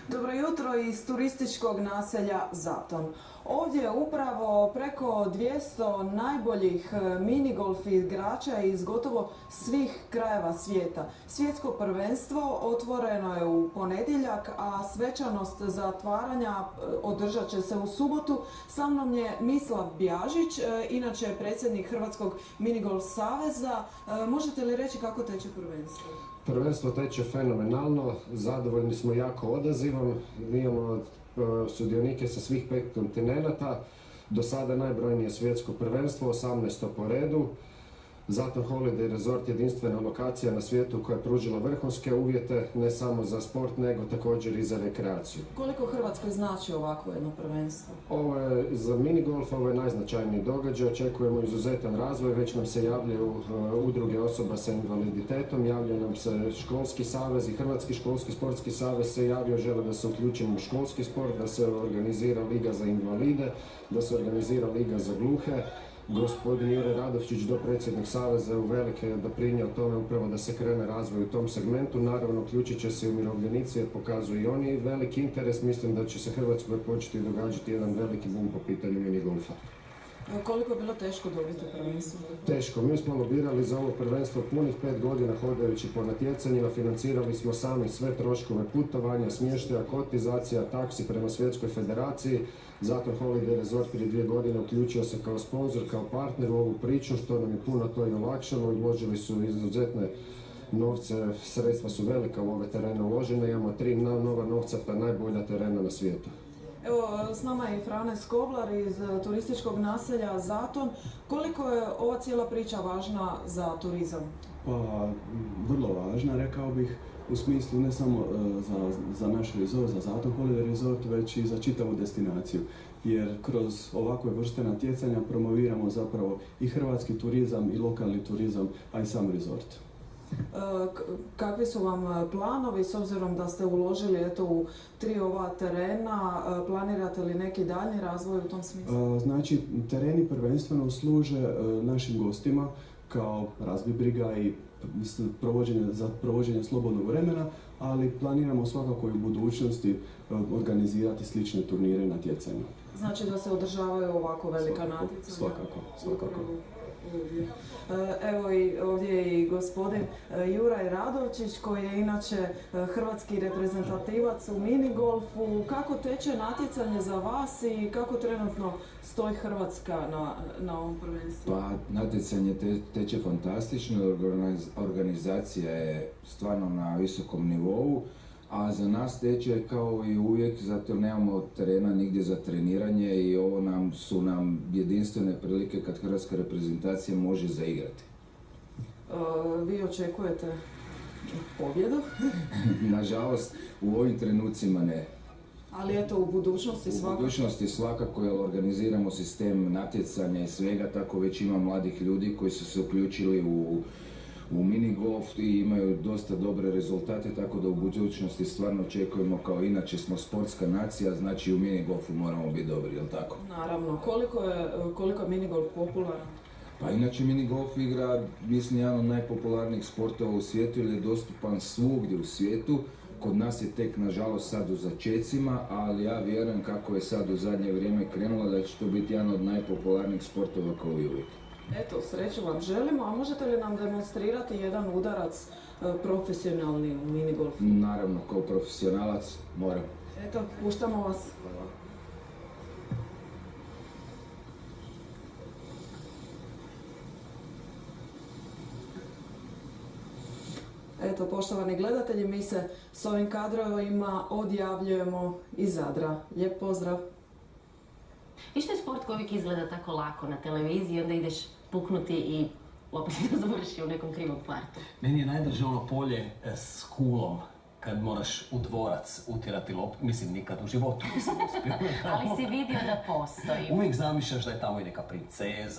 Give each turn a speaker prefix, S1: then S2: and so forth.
S1: Dobro jutro iz turističkog naselja Zaton. Ovdje je upravo preko 200 najboljih minigolf igrača iz gotovo svih krajeva svijeta. Svjetsko prvenstvo otvoreno je u ponedjeljak, a svečanost zatvaranja održat će se u subotu. Sa mnom je Mislav Bjažić, inače predsjednik Hrvatskog minigolf saveza. Možete li reći kako teče prvenstvo?
S2: Prvenstvo teče fenomenalno, zadovoljni smo jako odazivom, imamo sudionike sa svih 5 kontinenata, do sada najbrojnije svjetsko prvenstvo, 18. po redu. Zaton Holiday Resort jedinstvena lokacija na svijetu koja je pružila vrhunske uvjete, ne samo za sport, nego također i za rekreaciju.
S1: Koliko Hrvatskoj znači ovakvo jedno prvenstvo?
S2: Ovo je za minigolf, ovo je najznačajniji događaj, očekujemo izuzetan razvoj, već nam se javljaju udruge osoba sa invaliditetom, javlja nam se školski savez i Hrvatski školski sportski savez se javio, žele da se uključimo u školski sport, da se organizira liga za invalide, da se organizira liga za gluhe. Gospodin Jure Radovčić, dopredsjednik saveza, uvelike je doprinio tome upravo da se krene razvoj u tom segmentu. Naravno, uključit će se i umirovljenici jer pokazuju i oni veliki interes. Mislim da će se Hrvatskoj početi događati jedan veliki boom po pitanju minigolfa.
S1: Koliko je bilo teško dobiti prvenstvo?
S2: Teško. Mi smo lobirali za ovo prvenstvo punih 5 godina hodajući po natjecanjima. Financirali smo sami sve troškove putovanja, smještaja, kotizacija, taksi prema Svjetskoj federaciji. Zaton Holiday Resort prije 2 godine uključio se kao sponzor, kao partner u ovu priču, što nam je puno to i olakšalo. Uložili su izuzetne novce, sredstva su velika u ove terene uložene. Imamo 3 nova novcata, najbolja terena na svijetu.
S1: Evo, s nama je i Frane Skoblar iz turističkog naselja Zaton. Koliko je ova cijela priča važna za turizam?
S3: Pa, vrlo važna, rekao bih, u smislu ne samo za naš resort, za Zaton Holiday Resort, već i za čitavu destinaciju. Jer kroz ovakve vrste natjecanja promoviramo zapravo i hrvatski turizam i lokalni turizam, a i sam resort.
S1: Kakvi su vam planovi s obzirom da ste uložili u 3 ova terena? Planirate li neki daljnji razvoj u tom smislu?
S3: Znači, tereni prvenstveno služe našim gostima kao razbibriga i za provođenje slobodnog vremena, ali planiramo svakako i u budućnosti organizirati slične turnire i natjecanja.
S1: Znači da se održavaju ovako velika natjecanja?
S3: Svakako.
S1: Evo i ovdje je i gospodin Juraj Radovčić koji je inače hrvatski reprezentativac u minigolfu. Kako teče natjecanje za vas i kako trenutno stoji Hrvatska na ovom prvenstvu?
S4: Pa natjecanje teče fantastično, organizacija je stvarno na visokom nivou, a za nas teče kao i uvijek, zato nemamo terena nigdje za treniranje i ovo su nam jedinstvene prilike kad hrvatska reprezentacija može zaigrati.
S1: Vi očekujete pobjedu?
S4: Nažalost, u ovim trenucima ne.
S1: Ali eto, u budućnosti svakako? U
S4: budućnosti svakako, jer organiziramo sistem natjecanja i svega, tako već ima mladih ljudi koji su se uključili u minigolf i imaju dosta dobre rezultate, tako da u budućnosti stvarno očekujemo, kao inače smo sportska nacija, znači u minigolfu moramo biti dobri, jel tako?
S1: Naravno. Koliko je minigolf popularan?
S4: Pa inače minigolf igra, mislim, jedan od najpopularnijih sportova u svijetu jer je dostupan svugdje u svijetu. Kod nas je tek, nažalost, sad u začecima, ali ja vjerujem kako je sad u zadnje vrijeme krenulo da će to biti jedan od najpopularnijih sportova kao i uvijek.
S1: Eto, sreću vam želimo, a možete li nam demonstrirati jedan udarac profesionalni u minigolfu?
S4: Naravno, kao profesionalac moram.
S1: Eto, puštamo vas. Eto, poštovani gledatelji, mi se s ovim kadrovima odjavljujemo iz Zadra. Lijep pozdrav!
S5: I što je sport koji uvijek izgleda tako lako na televiziji, onda ideš puknuti i opet završi u nekom krivom kvartu.
S6: Meni je najdraže ono polje s kulom, kad moraš u dvorac utjerati loptu. Mislim, nikad u životu nisam uspio.
S5: Ali si vidio da postoji.
S6: Uvijek zamišljaš da je tamo i neka princeza.